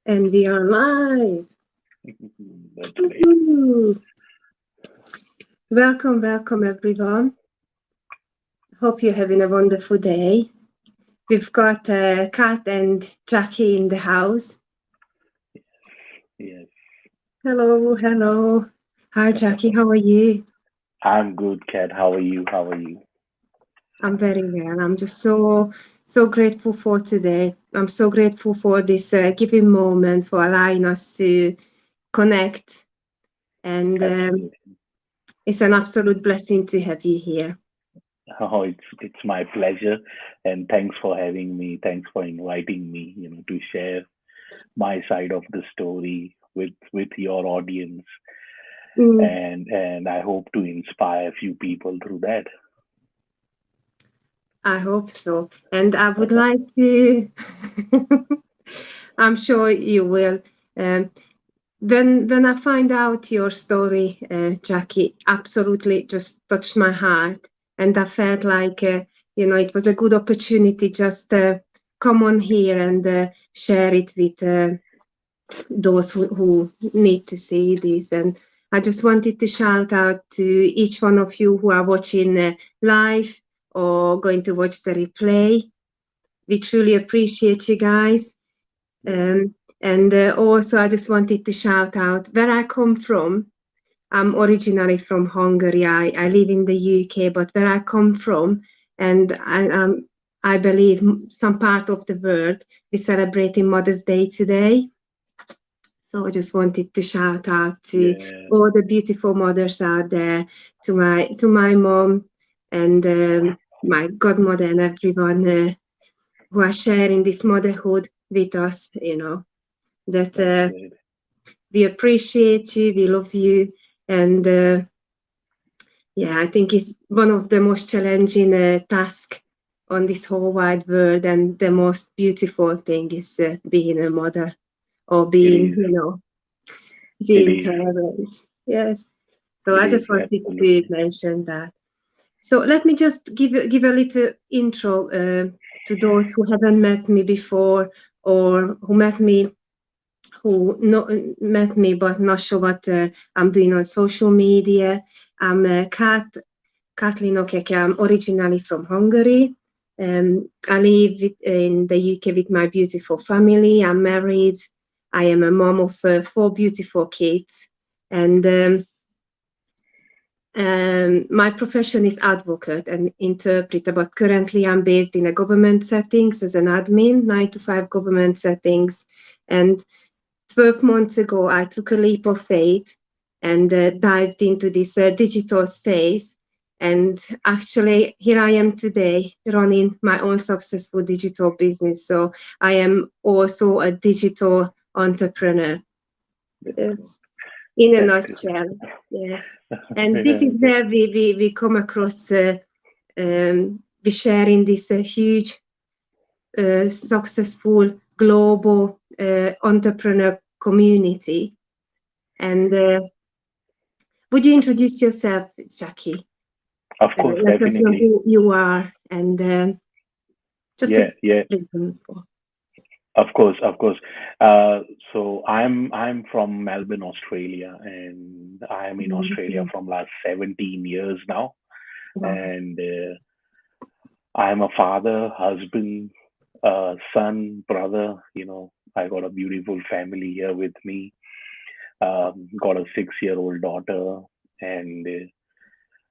And we are live. That's great. Woohoo. Welcome, welcome everyone. Hope you're having a wonderful day. We've got Kat and Jackie in the house. Yes. Hello, hello. Hi, Jackie. How are you? I'm good, Kat. How are you? How are you? I'm very well. I'm just so grateful for today. I'm so grateful for this giving moment for allowing us to connect, and Absolutely. it's an absolute blessing to have you here. Oh, it's my pleasure, and thanks for having me. Thanks for inviting me. To share my side of the story with your audience, Mm, and I hope to inspire a few people through that. I hope so. And I would like to, I'm sure you will. Um, when I find out your story, Jackie, absolutely just touched my heart. And I felt like, it was a good opportunity just come on here and share it with those who need to see this. And I just wanted to shout out to each one of you who are watching live or going to watch the replay. We truly appreciate you guys. Yeah. Um, and also, I just wanted to shout out where I come from. I'm originally from Hungary. I live in the UK, but where I come from, and I believe some part of the world, we're celebrating Mother's Day today. So I just wanted to shout out to Yeah. all the beautiful mothers out there, to my mom and my godmother and everyone who are sharing this motherhood with us. That That's great. we appreciate you, we love you, and yeah, I think it's one of the most challenging tasks on this whole wide world, and the most beautiful thing is being a mother or It being, is. It being is. parents. Yes. So It I is just wanted to absolutely. mention that. So let me just give a little intro to those who haven't met me before or who met me but not sure what I'm doing on social media. I'm Katalin Okeke. I'm originally from Hungary. I live in the UK with my beautiful family. I'm married. I am a mom of four beautiful kids. And my profession is advocate and interpreter, but currently I'm based in a government settings as an admin, 9 to 5 government settings. And 12 months ago, I took a leap of faith and dived into this digital space. And actually, here I am today running my own successful digital business. So I am also a digital entrepreneur. That's good. Yes, in a That's good. nutshell. Yes. And this Yeah, is where we come across, we share in this huge, successful global entrepreneur community. And would you introduce yourself, Jackie? of course, Let us know definitely. who you are and just a Yeah, yeah. brief info. Of course, of course. Uh, so I'm from Melbourne, Australia, and I'm in Australia Mhm. from last 17 years now. Wow. And I'm a father, husband, son, brother. I got a beautiful family here with me. Got a 6-year-old daughter, and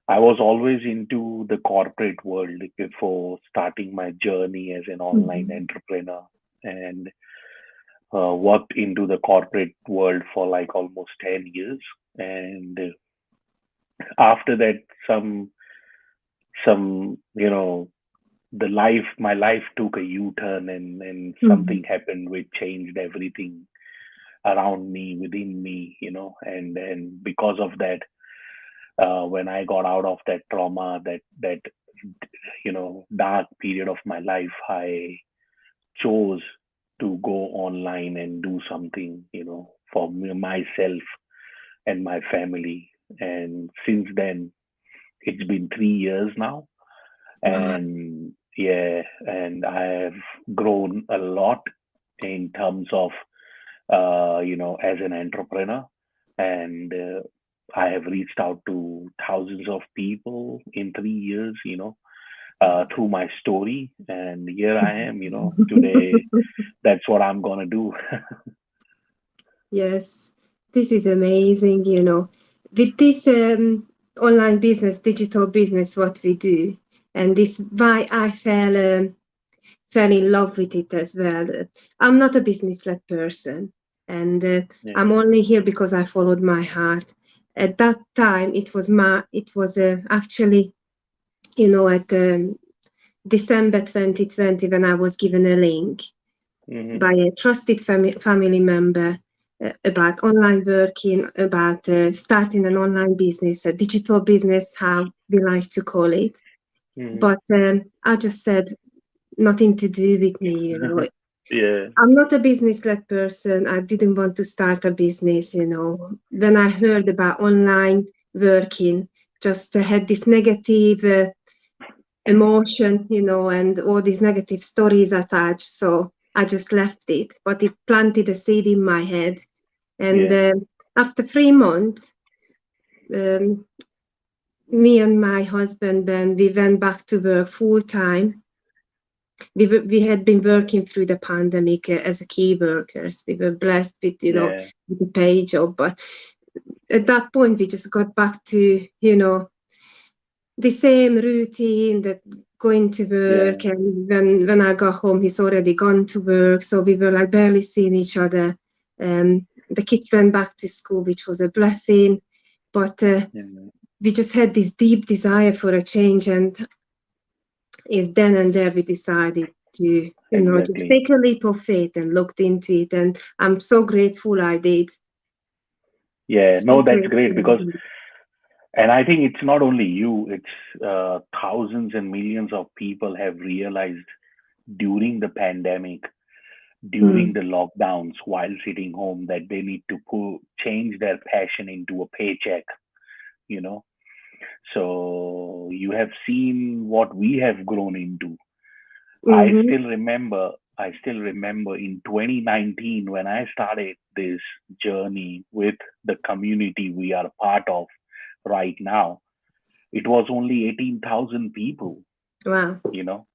I was always into the corporate world before starting my journey as an online Mhm. entrepreneur. And worked into the corporate world for like almost 10 years. And after that, some, my life took a U-turn, and Mhm. something happened which changed everything around me, within me, and because of that, when I got out of that trauma, that dark period of my life, I chose to go online and do something, for myself and my family. And since then, it's been 3 years now. Wow. And yeah, and I have grown a lot in terms of as an entrepreneur. And I have reached out to thousands of people in 3 years, through my story. And here I am, today. That's what I'm going to do. Yes, this is amazing, With this online business, digital business, what we do, and this why I fell in love with it as well. I'm not a business-led person, and Yeah. I'm only here because I followed my heart. At that time, it was actually, at December 2020 when I was given a link Hmm. by a trusted family member about online working, about starting an online business, a digital business, how we like to call it. Hmm. But I just said, nothing to do with me. Yeah. I'm not a business-led person. I didn't want to start a business. When I heard about online working, just had this negative emotion, and all these negative stories attached. So I just left it. But it planted a seed in my head. And Yeah. after 3 months, um, me and my husband, when we went back to work full time, we had been working through the pandemic as a key workers. We were blessed Yeah. with a pay job, but at that point we just got back to the same routine, that going to Yeah. work, and when I got home he's already gone to work, so we were like barely seeing each other. The kids went back to school, which was a blessing, but Yeah. we just had this deep desire for a change, and is then and there we decided to just Exactly. take a leap of faith and looked into it, and I'm so grateful I did. Yeah. So No, that's grateful great I because, did. and I think it's not only you, it's thousands and millions of people have realized during the pandemic, during Mm. the lockdowns, while sitting home, that they need to change their passion into a paycheck, you know. So you have seen what we have grown into. I Mm-hmm. still remember, I still remember in 2019 when I started this journey with the community we are part of right now. It was only 18,000 people, Wow. you know.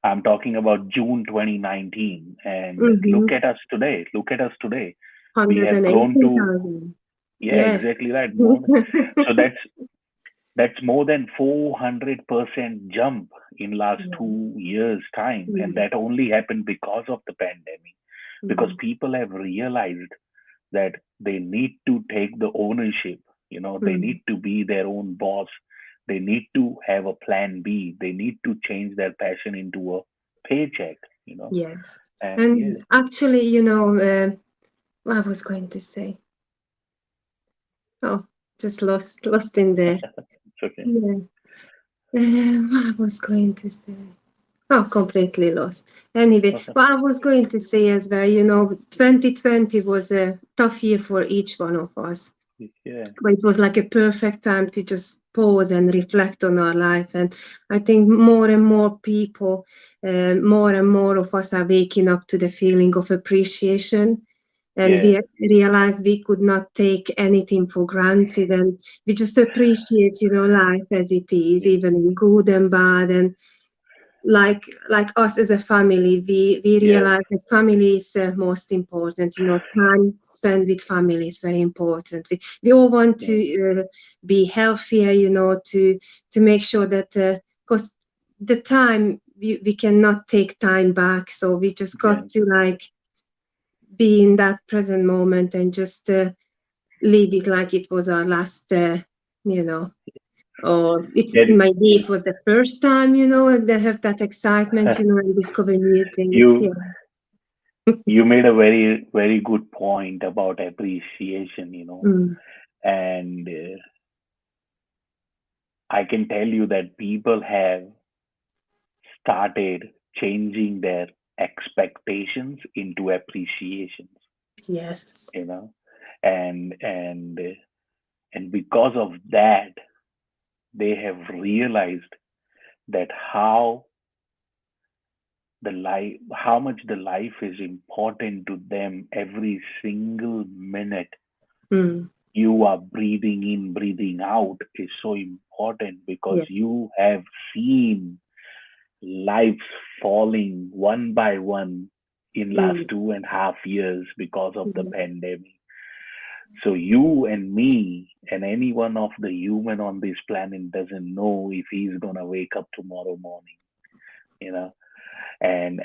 I'm talking about June 2019. And Mm-hmm. look at us today. Look at us today. We have grown to, 118,000. yeah, Yes. exactly right. More than, so that's more than 400% jump in last Yes. 2 years time, and Mm. that only happened because of the pandemic, because Mm. people have realized that they need to take the ownership. They Mm. need to be their own boss. They need to have a plan B. They need to change their passion into a paycheck. Yes. And And yeah. actually, what I was going to say. Oh, just lost in there. It's okay. Yeah. What I was going to say. Oh, completely lost. Anyway, Okay. what I was going to say as well, 2020 was a tough year for each one of us. Yeah. But it was like a perfect time to just pause and reflect on our life. And I think more and more people, more and more of us are waking up to the feeling of appreciation. And Yeah. we realized we could not take anything for granted. And we just appreciate, life as it is, Yeah. even in good and bad. And like us as a family, we Yes. realize that family is most important. Time spent with family is very important. We all want to Yeah. be healthier, to make sure that because the time we cannot take time back, so we just Yeah. got to like be in that present moment and just leave it like it was our last you know or Then maybe it was the first time, and they have that excitement, and discover new things. you Yeah. you made a very very good point about appreciation. Mm. And I can tell you that people have started changing their expectations into appreciations, Yes. you know and because of that, they have realized that how the life, how much the life is important to them. Every single minute Mm. you are breathing in, breathing out is so important because Yes. you have seen lives falling one by one in last Mm. 2.5 years because of the Mm. pandemic. So you and me and any one of the human on this planet doesn't know if he's gonna wake up tomorrow morning, you know. And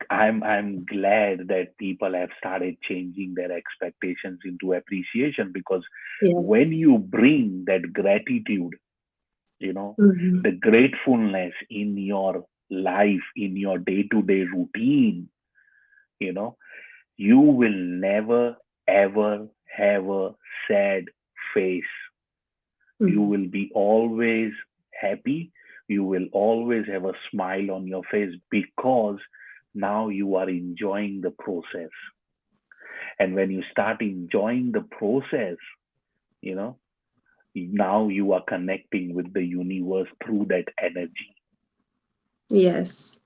I'm glad that people have started changing their expectations into appreciation, because Yes. when you bring that gratitude, you know, Mm-hmm. the gratefulness in your life, in your day-to-day routine, you know, you will never ever have a sad face. You Mm. will be always happy. You will always have a smile on your face because now you are enjoying the process. And when you start enjoying the process, you know, now you are connecting with the universe through that energy. Yes.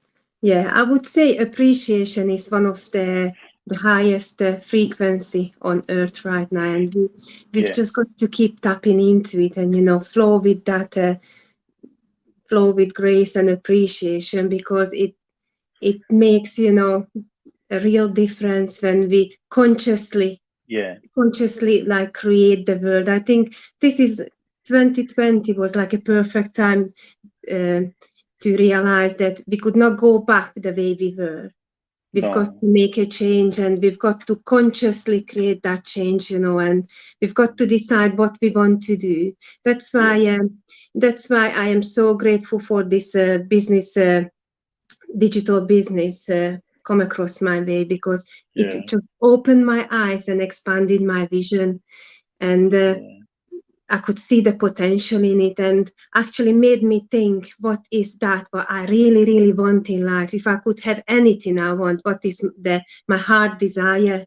Yeah, I would say appreciation is one of the highest frequency on earth right now, and we've Yeah, just got to keep tapping into it, and flow with that, flow with grace and appreciation, because it makes a real difference when we yeah, consciously like create the world. I think this is 2020 was like a perfect time uh, to realize that we could not go back the way we were. We've got no, to make a change, and we've got to consciously create that change, and we've got to decide what we want to do. That's yeah, why um, that's why I am so grateful for this business, digital business, come across my way, because it yeah, just opened my eyes and expanded my vision, and yeah, I could see the potential in it, and actually made me think, what is that what I really, really want in life? If I could have anything I want, what is my heart desire?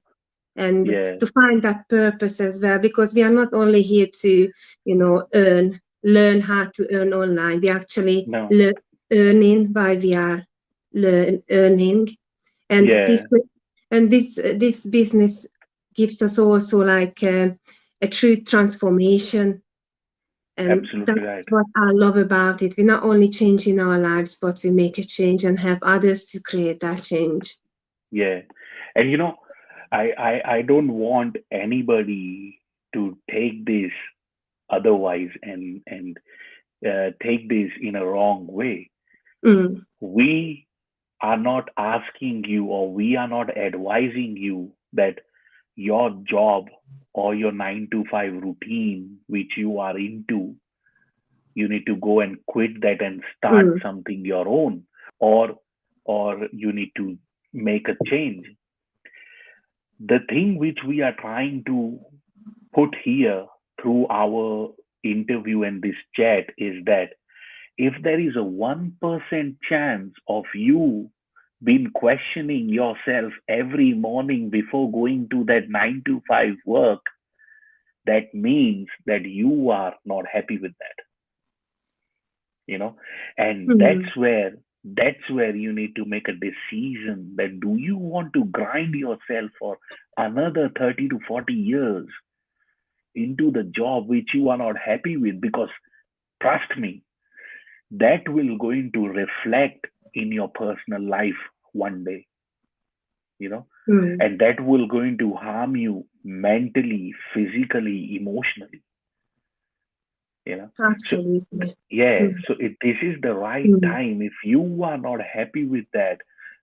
And yeah, to find that purpose as well, because we are not only here to, learn how to earn online. We actually no, learn earning while we are earning, and yeah, this business gives us also like a true transformation, and absolutely that's right. what I love about it. We're not only changing our lives, but we make a change and help others to create that change. Yeah. And I don't want anybody to take this otherwise and take this in a wrong way. Mm, We are not asking you, or we are not advising you that your job or your 9 to 5 routine, which you are into, you need to go and quit that and start mm, something your own, or or you need to make a change. The thing which we are trying to put here through our interview and this chat is that if there is a 1% chance of you been questioning yourself every morning before going to that 9 to 5 work, that means that you are not happy with that, you know. And mm, that's where you need to make a decision, that do you want to grind yourself for another 30 to 40 years into the job which you are not happy with? Because trust me, that will going to reflect in your personal life one day, you know, mm. and that will going to harm you mentally, physically, emotionally, you know. So Absolutely. yeah, Mm, so this is the right mm, time. If you are not happy with that,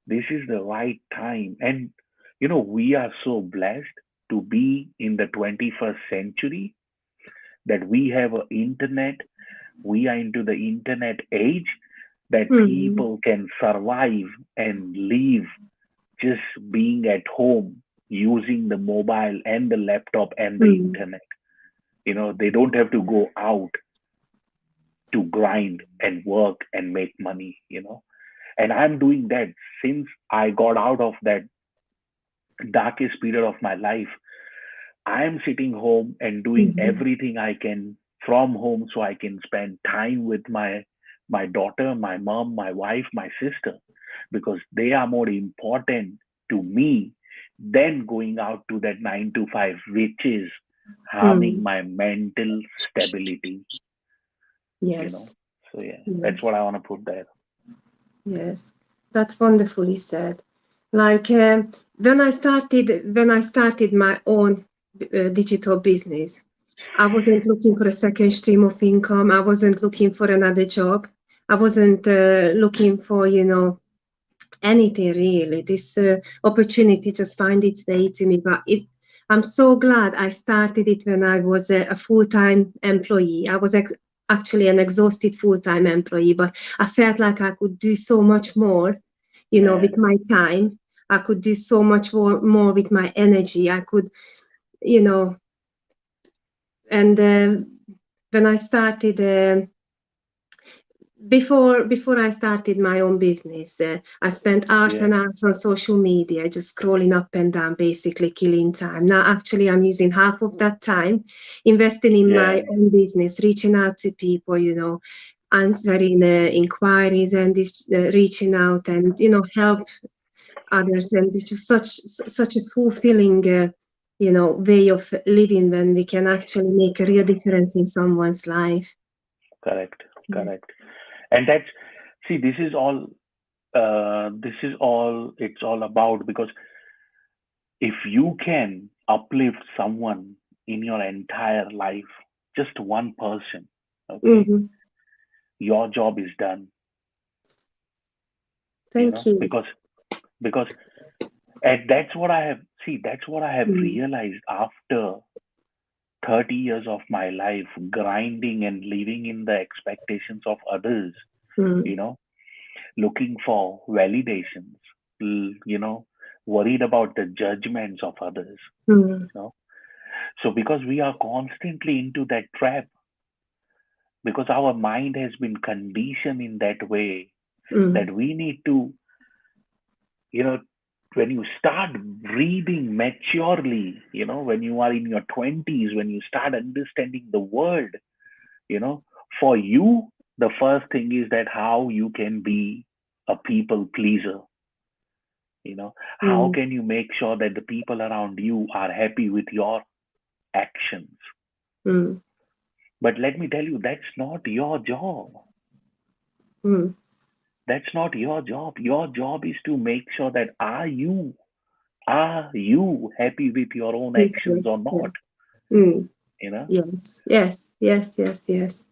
this is the right time. And we are so blessed to be in the 21st century, that we have a internet. We are into the internet age, that mm, people can survive and live just being at home using the mobile and the laptop and the mm. internet. They don't have to go out to grind and work and make money. And I'm doing that since I got out of that darkest period of my life. I'm sitting home and doing Mhm. everything I can from home, so I can spend time with my daughter, my mom, my wife, my sister. because they are more important to me than going out to that 9 to 5, which is harming Mm. my mental stability, you know. Yes. So yeah, that's Yes. what I want to put there. Yes. That's wonderfully said. Like when I started my own digital business, I wasn't looking for a second stream of income. I wasn't looking for another job. I wasn't looking for, anything really. This opportunity just find its way to me. But I'm so glad I started it when I was a full-time employee. I was actually an exhausted full-time employee, but I felt like I could do so much more, Yeah, with my time. I could do so much more with my energy. I could, you know, and when I started. Before I started my own business, I spent hours yeah, and hours on social media, just scrolling up and down, basically killing time. Now, actually, I'm using half of that time, investing in yeah, my own business, reaching out to people, answering inquiries and reaching out and help others. And it's just such a fulfilling, way of living when we can actually make a real difference in someone's life. correct, Yeah. correct. And that's, see, this is all it's all about, because if you can uplift someone in your entire life, just one person, okay, Hmm. your job is done, Thank you. because and that's what I have Mm. realized after 30 years of my life grinding and living in the expectations of others, you Mm. know, looking for validations, worried about the judgments of others, Mm. you know. So because we are constantly into that trap, because our mind has been conditioned in that way, that Mm. we need to, you know, when you start breathing maturely, when you are in your 20s, when you start understanding the world, you know, for you, the first thing is that how you can be a people pleaser, how Mm. can you make sure that the people around you are happy with your actions. Mm. But let me tell you, that's not your job. Mm. That's not your job. Your job is to make sure that are you happy with your own Yes. actions or Yes. not? Yes. Mm. You know? Yes. Yes. Yes. Yes. Yes.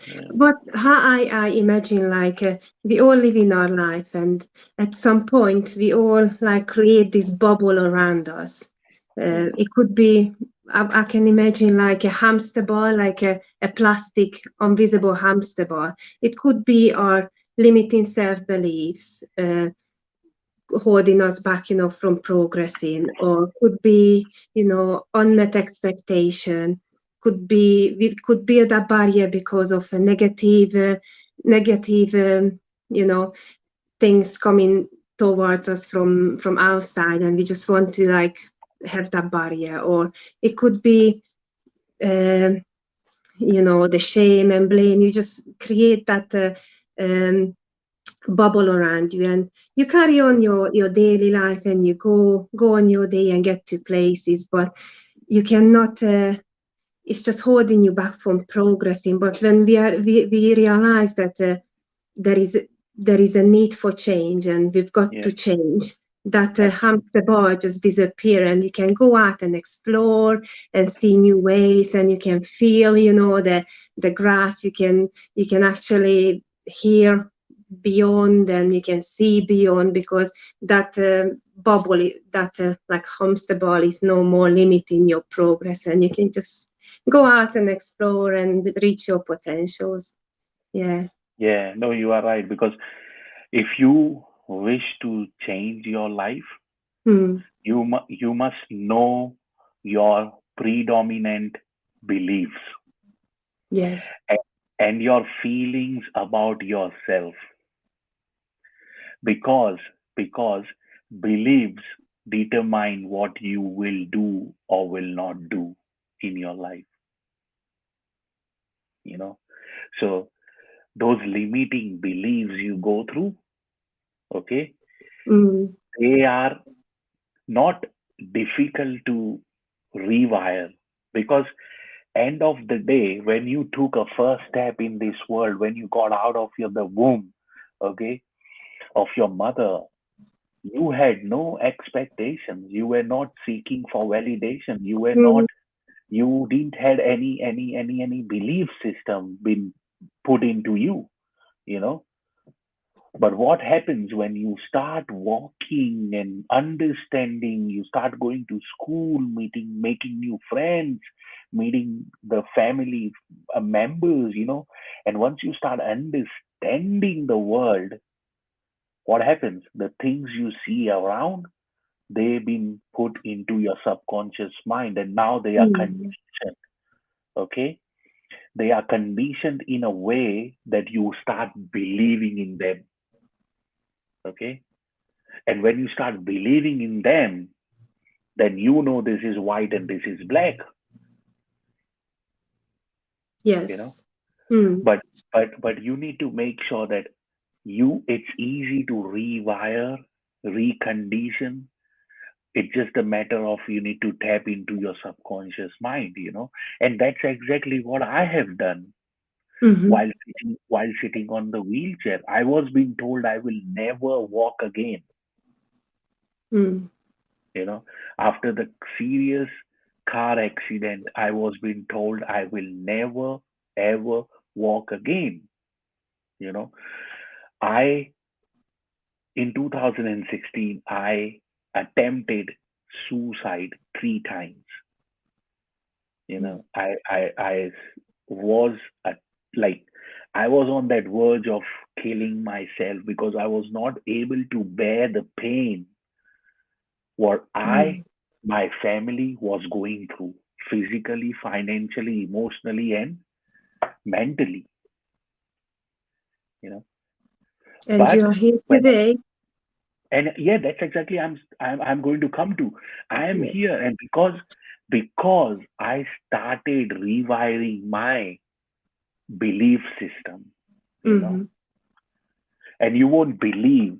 Yeah. But how I imagine, like, we all live in our life, and at some point we all like create this bubble around us. Hmm. It could be, I can imagine like a hamster ball, like a plastic invisible hamster ball. It could be our limiting self beliefs, holding us back, from progressing, or could be, unmet expectation. Could be we could build a barrier because of a negative, you know, things coming towards us from outside, and we just want to like have that barrier. Or it could be, um, the shame and blame. You just create that. Bubble around you, and you carry on your daily life, and you go on your day and get to places, but you cannot, it's just holding you back from progressing. But when we realize that there is there is a need for change, and we've got Yeah. to change, that Absolutely. hamster ball just disappear, and you can go out and explore and see new ways, and you can feel, the grass. You can actually hear beyond, and you can see beyond, because that that like hamster ball is no more limiting your progress, and you can just go out and explore and reach your potentials. Yeah. Yeah. No, you are right. Because if you wish to change your life, Hmm. you must know your predominant beliefs, Yes. a- and your feelings about yourself, because because beliefs determine what you will do or will not do in your life, you know. So those limiting beliefs you go through, okay, Mm. They are not difficult to rewire, because end of the day, when you took a first step in this world, when you got out of the womb, okay, of your mother, you had no expectations. You were not seeking for validation. You were not, Mm. you didn't had any belief system been put into you, you know. But what happens when you start walking and understanding, you start going to school, meeting, making new friends, meeting the family members, and once you start understanding the world, what happens? The things you see around, they've been put into your subconscious mind, and now they are Mm. conditioned. Okay, they are conditioned in a way that you start believing in them. Okay, and when you start believing in them, then you know this is white and this is black. You know, Yes. Mm. but but you need to make sure that it's easy to rewire, recondition. It's just a matter of you need to tap into your subconscious mind. And that's exactly what I have done Mm-hmm. while sitting on the wheelchair. I was being told I will never walk again. Mm. You know, after the serious car accident, I was being told I will never ever walk again. You know, I in 2016 I attempted suicide 3 times. I was at, like, I was on that verge of killing myself because I was not able to bear the pain what Mm. my family was going through, physically, financially, emotionally, and mentally. You know, And you but are here when today. and yeah, that's exactly I'm going to come to. I am Yes. here, and because I started rewiring my belief system. You know, Mm-hmm. and you won't believe,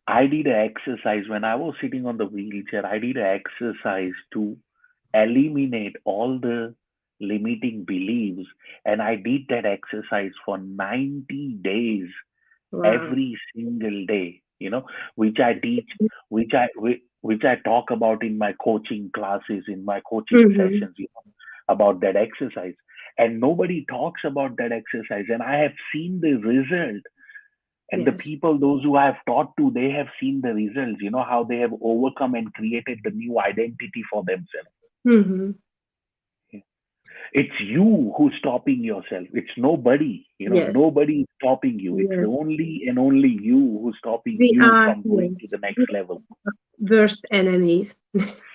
I did an exercise when I was sitting on the wheelchair. I did an exercise to eliminate all the limiting beliefs, and I did that exercise for 90 days, Wow. every single day. Which I teach, which I talk about in my coaching classes, in my coaching Mm-hmm. sessions. About that exercise, and nobody talks about that exercise, and I have seen the result. And the Yes. people, those who I have taught to, they have seen the results. How they have overcome and created the new identity for themselves. Mm-hmm. It's you who's stopping yourself. It's nobody. Yes. Nobody is stopping you. It's the Yes. only and only you who's stopping We you are, from going to yes, the next we level. are worst enemies.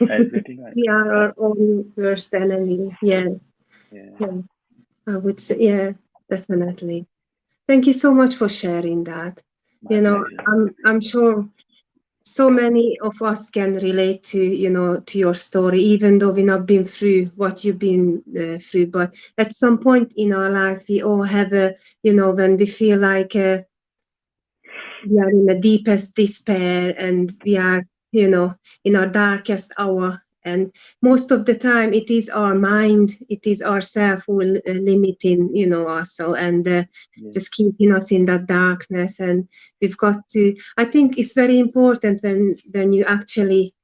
Exactly right. We are Right. our own worst enemy. Yes. Yeah. Yeah. I would say, yeah, definitely. Thank you so much for sharing that. My pleasure. I'm sure so many of us can relate to, to your story, even though we've not been through what you've been through. But at some point in our life, we all have a, when we feel like we are in the deepest despair and we are, in our darkest hour. And most of the time, it is our mind, it is ourself who will limiting, us, so, and Yeah. just keeping us in that darkness. And we've got to. I think it's very important when you actually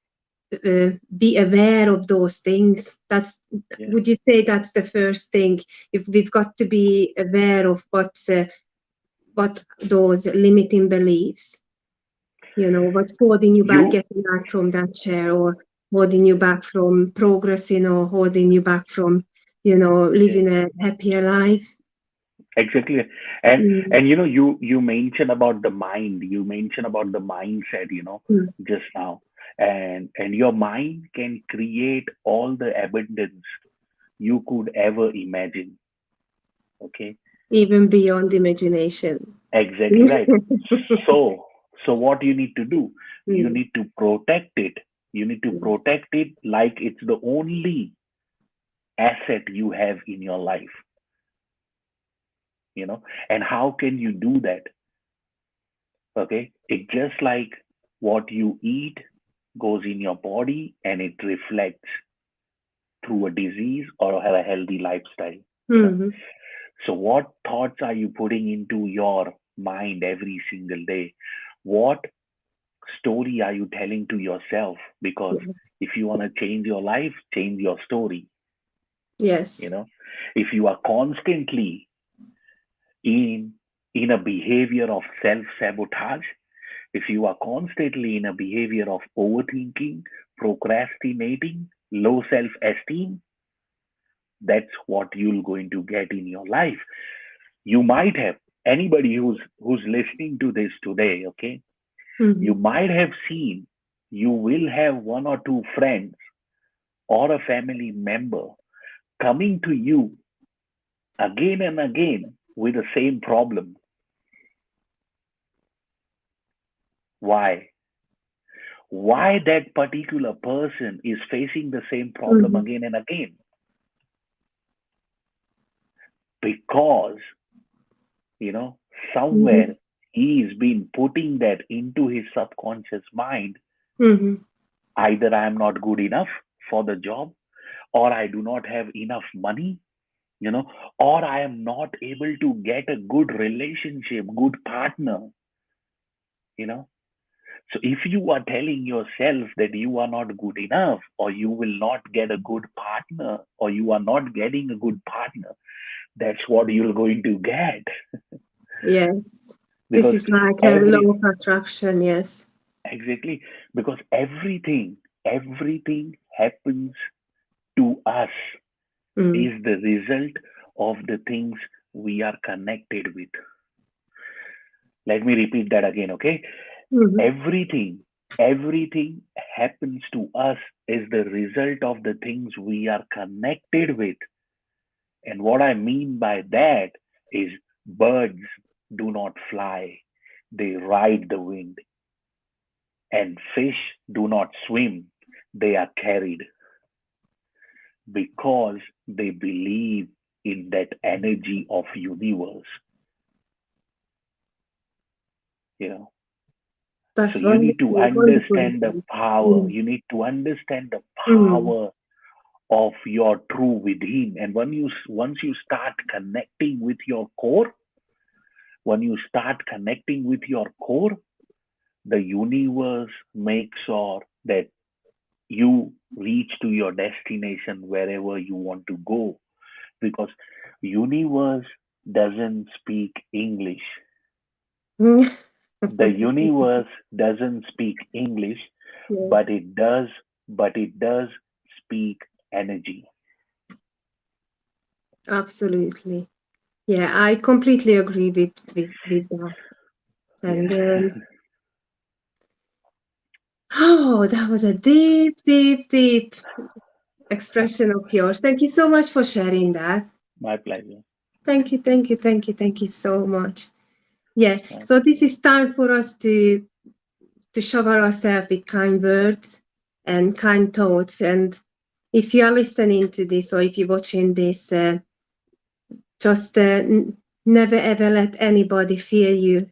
be aware of those things. That's, Yeah. would you say that's the first thing? If we've got to be aware of what those limiting beliefs, what's holding you back You getting out from that chair, or holding you back from progressing, or holding you back from, yeah. living a happier life. Exactly. And Mm, and you mentioned about the mind. You mentioned about the mindset, mm. just now. And your mind can create all the abundance you could ever imagine. Okay. Even beyond imagination. Exactly right. So so what you need to do? You Mm, need to protect it. You need to yes. protect it like it's the only asset you have in your life. And how can you do that? Okay, it's just like what you eat goes in your body and it reflects through a disease or a healthy lifestyle. You know, Mm-hmm. so what thoughts are you putting into your mind every single day? What story are you telling to yourself? Because Yes. if you want to change your life, change your story. You Yes. know, if you are constantly in in a behavior of self sabotage, if you are constantly in a behavior of overthinking, procrastinating, low self esteem, that's what you're going to get in your life. You might have, anybody who's listening to this today, okay, you Mm-hmm. might have seen, you will have one or two friends or a family member coming to you again and again with the same problem. Why that particular person is facing the same problem Mm-hmm. again and again? Because, you know, Mm-hmm. somewhere he's been putting that into his subconscious mind. Mm-hmm. Either I am not good enough for the job, or I do not have enough money, you know, or I am not able to get a good relationship, good partner, you know. So if you are telling yourself that you are not good enough, or you will not get a good partner, or you are not getting a good partner, that's what you're going to get. Yes. This Because is like a every law of attraction. Yes. exactly, because everything happens to us Mm. is the result of the things we are connected with. Let me repeat that again, okay? Mm-hmm. Everything everything happens to us is the result of the things we are connected with. And what I mean by that is, birds do not fly, they ride the wind, and fish do not swim, they are carried, because they believe in that energy of universe, you know. So That's you need to wonderful. Wonderful. understand the power, Mm. you need to understand the Mm. power of your true within. And once you start connecting with your core, when you start connecting with your core, the universe makes sure that you reach to your destination wherever you want to go, because universe doesn't speak English. The universe doesn't speak English, but Yes. it does speak energy. Absolutely. Yeah, I completely agree with that. Yeah. And oh, that was a deep, deep, deep expression of yours. Thank you so much for sharing that. My pleasure. Thank you, thank you, thank you, thank you so much. Yeah, My so this is time for us to shower ourselves with kind words and kind thoughts. And if you are listening to this or if you're watching this, just never ever let anybody fear you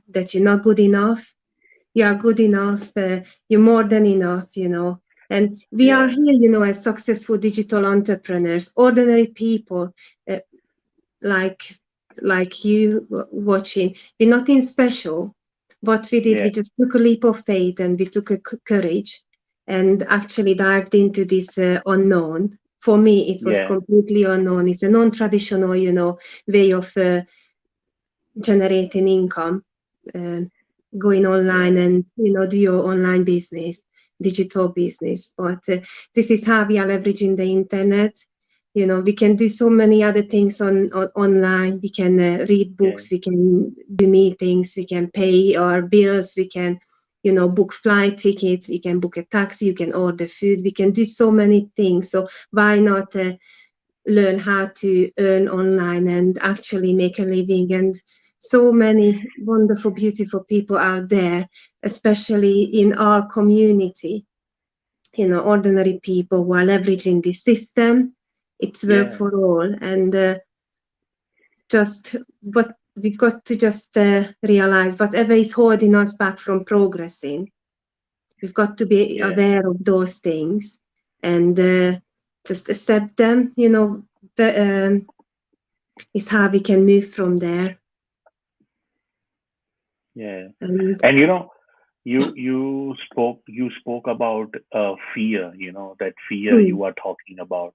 that you're not good enough. You are good enough. You're more than enough, you know. And we are yeah, here, you know, as successful digital entrepreneurs, ordinary people, uh, like you watching. We're nothing special. What we did, yeah, we just took a leap of faith and we took a courage and actually dived into this unknown. For me, it was yeah, completely unknown. It's a non-traditional, you know, way of generating income, um, going online yeah, and you know do your online business, digital business. But this is how we are leveraging the internet. You know, we can do so many other things on online. We can read yeah, books, we can do meetings, we can pay our bills, we can, you know, book flight tickets, we can book a taxi, you can order food, we can do so many things. So why not learn how to earn online and actually make a living? And so many wonderful, beautiful people out there, especially in our community, you know, ordinary people who are leveraging this system. It's work yeah, for all. And just what we've got to just realize whatever is holding us back from progressing, we've got to be Yeah, aware of those things and just accept them, but, is how we can move from there. yeah. And And you spoke about fear. That fear mm, you are talking about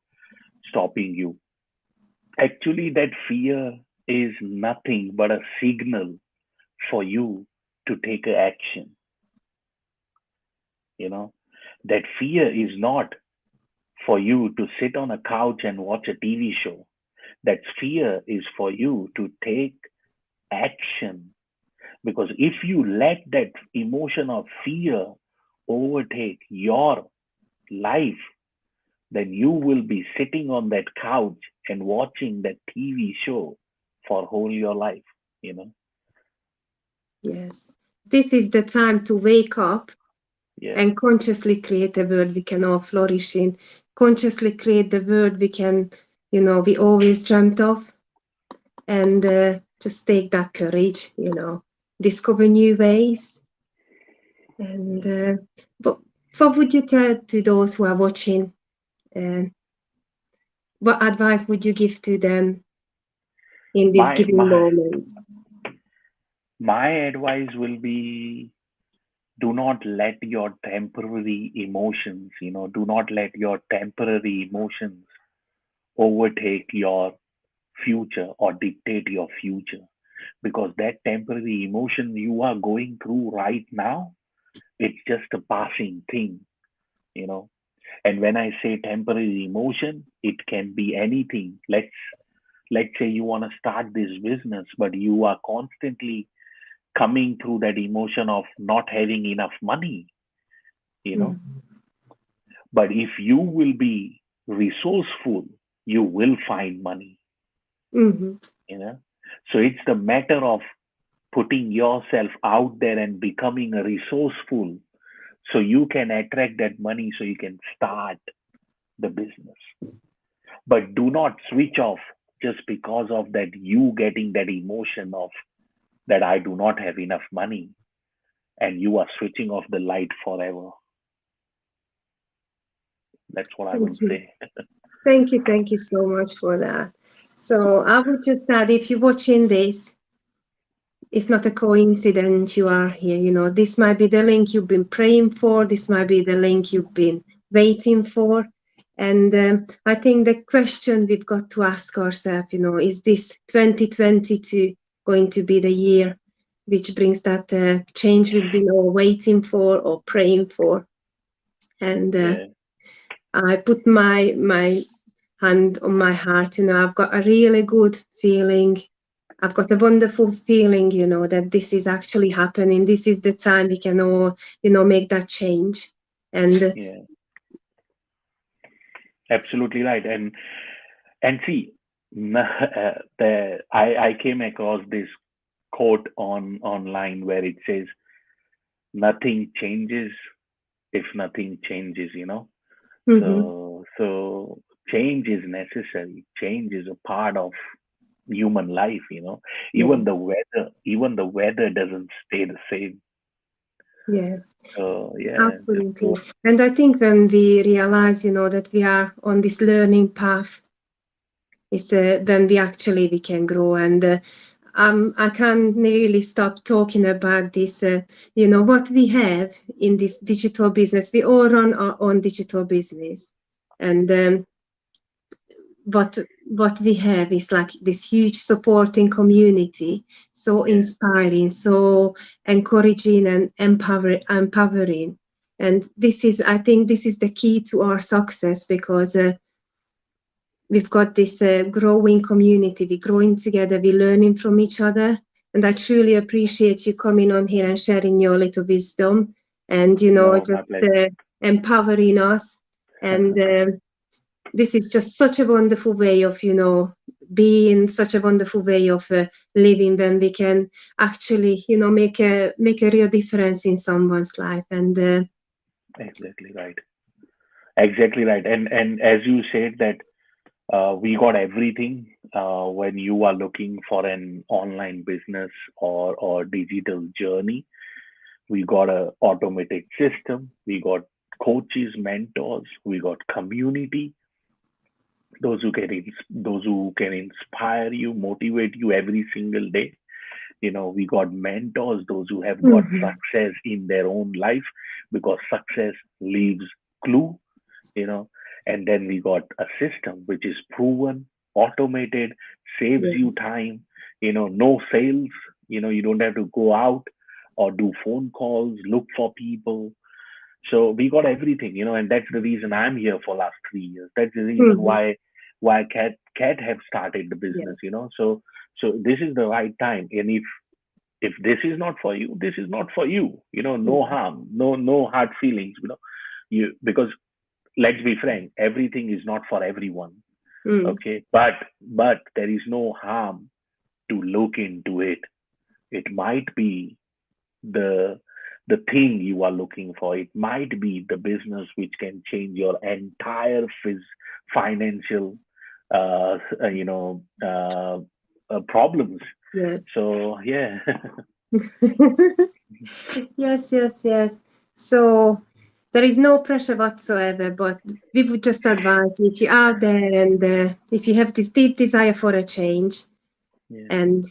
stopping you. Actually, that fear is nothing but a signal for you to take a action. You know, that fear is not for you to sit on a couch and watch a TV show. That fear is for you to take action. Because if you let that emotion of fear overtake your life, then you will be sitting on that couch and watching that TV show for whole your life, you know? yes, this is the time to wake up Yeah, and consciously create a world we can all flourish in, consciously create the world we can, we always dreamt of, and just take that courage, discover new ways. And yeah. but what would you tell to those who are watching? Uh, what advice would you give to them in this My given my moment? my advice will be, do not let your temporary emotions, do not let your temporary emotions overtake your future or dictate your future, because that temporary emotion you are going through right now, it's just a passing thing, you know. And when I say temporary emotion, it can be anything. Let's say you want to start this business, but you are constantly coming through that emotion of not having enough money, you know. Mm. But if you will be resourceful, you will find money, Mm-hmm. you know. So it's the matter of putting yourself out there and becoming a resourceful, so you can attract that money, so you can start the business. But do not switch off just because of that, you getting that emotion of that I do not have enough money, and you are switching off the light forever. That's what I will Thank you. say. Thank you so much for that. So I would just add, if you're watching this, it's not a coincidence you are here. This might be the link you've been praying for. This might be the link you've been waiting for. And I think the question we've got to ask ourselves, is this 2022 going to be the year which brings that change we've been all waiting for or praying for? And Yeah, I put my hand on my heart. I've got a really good feeling. I've got a wonderful feeling, that this is actually happening. This is the time we can all, make that change. And yeah, absolutely right. And see, I came across this quote online where it says, "Nothing changes if nothing changes." mhm, So change is necessary. Change is a part of human life. Even yes, the weather doesn't stay the same. yes, So yeah, just absolutely. go. And I think when we realize, that we are on this learning path, is when we can grow. And I can't really stop talking about this. What we have in this digital business. We all run our own digital business, and what we have is like this huge supporting community, so Yeah, inspiring, so encouraging and empowering. And I think this is the key to our success, because we've got this growing community. We're growing together, we're learning from each other. And I truly appreciate you coming on here and sharing your little wisdom, and no, my just pleasure. empowering us. And this is just such a wonderful way of being, such a wonderful way of living, when we can actually make a real difference in someone's life. And Exactly right. Exactly right. And as you said that, We got everything when you are looking for an online business or digital journey. We got a automated system. We got coaches, mentors. We got community. Those who can inspire you, motivate you every single day. We got mentors, those who have got Mhm. success in their own life, because success leaves clue. you know and then we got a system which is proven, automated, saves you Yes. time. No sales. You don't have to go out or do phone calls, look for people. So we got everything, and that's the reason I'm here for last 3 years. That's the reason Mhm. why cat have started the business. Yes. So this is the right time. And if this is not for you, this is not for you. No Yes. harm, no hard feelings. Because let's be frank, everything is not for everyone. Mm. Okay, but there is no harm to look into it. It might be the the thing you are looking for. It might be the business which can change your entire financial problems. Yes. So yeah. Yes, yes, yes. So there is no pressure whatsoever, but we would just advise you, if you're out there and if you have this deep desire for a change Yeah, and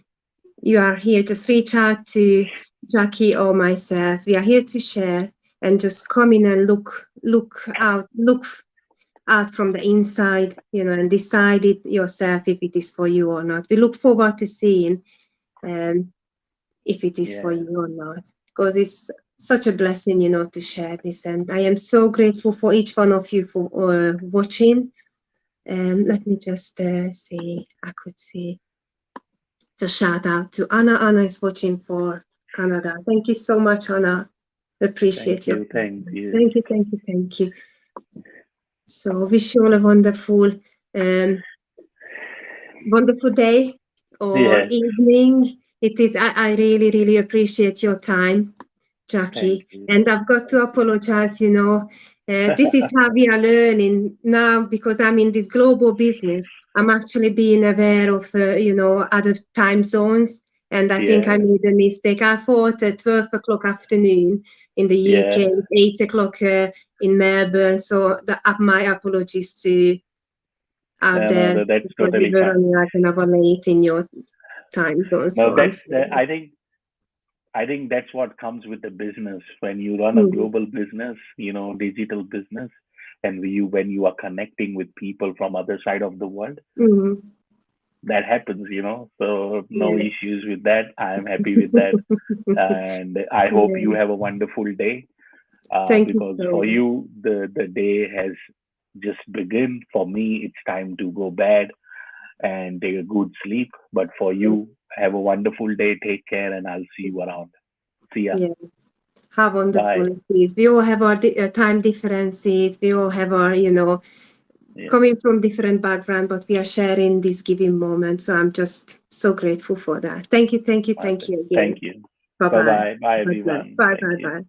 you are here, just reach out to Jackie or myself. We are here to share and just come in and look out from the inside, and decide it yourself if it is for you or not. We look forward to seeing um, if it is for yeah. you or not, because it's such a blessing, to share this. And I am so grateful for each one of you for watching. Let me just see, I could see. So shout out to Anna. Anna is watching for Canada. Thank you so much, Anna. Thank Appreciate your you, thank presence. you. Thank you, thank you, thank you. So wish you all a um, wonderful day or Yes, evening. It is. I really, really appreciate your time, thank Jackie. you. And I've got to Thank you. apologize. This is how we are learning now, because I'm in this global business. I'm actually being aware of other time zones. And I think I Yeah, made a mistake. I thought at 12 o'clock afternoon in the UK, yeah. 8 o'clock in Melbourne. So my apologies to out No, no, there, that's because we totally were fine. running like an hour late in your time zone. No, So I'm sorry. I think that's what comes with the business. When you run a Mm, global business, digital business, and when you are connecting with people from other side of the world, mm, that happens. So no yes. issues with that. I'm happy with that, and I hope you Yeah. have a wonderful day. Thank you Because so for much. you, the day has just begun. For me, it's time to go bed and take a good sleep. But for Yeah. you, have a wonderful day. Take care, and I'll see you around. See ya. Yeah. How wonderful Bye. it is. We all have our time differences. We all have our, Yeah. coming from different background, but we are sharing this giving moment. So I'm just so grateful for that. Thank you, thank you, My thank pleasure. you again. Thank you. Bye Bye bye. bye. Bye God bless. everyone. Bye Thank bye you. bye.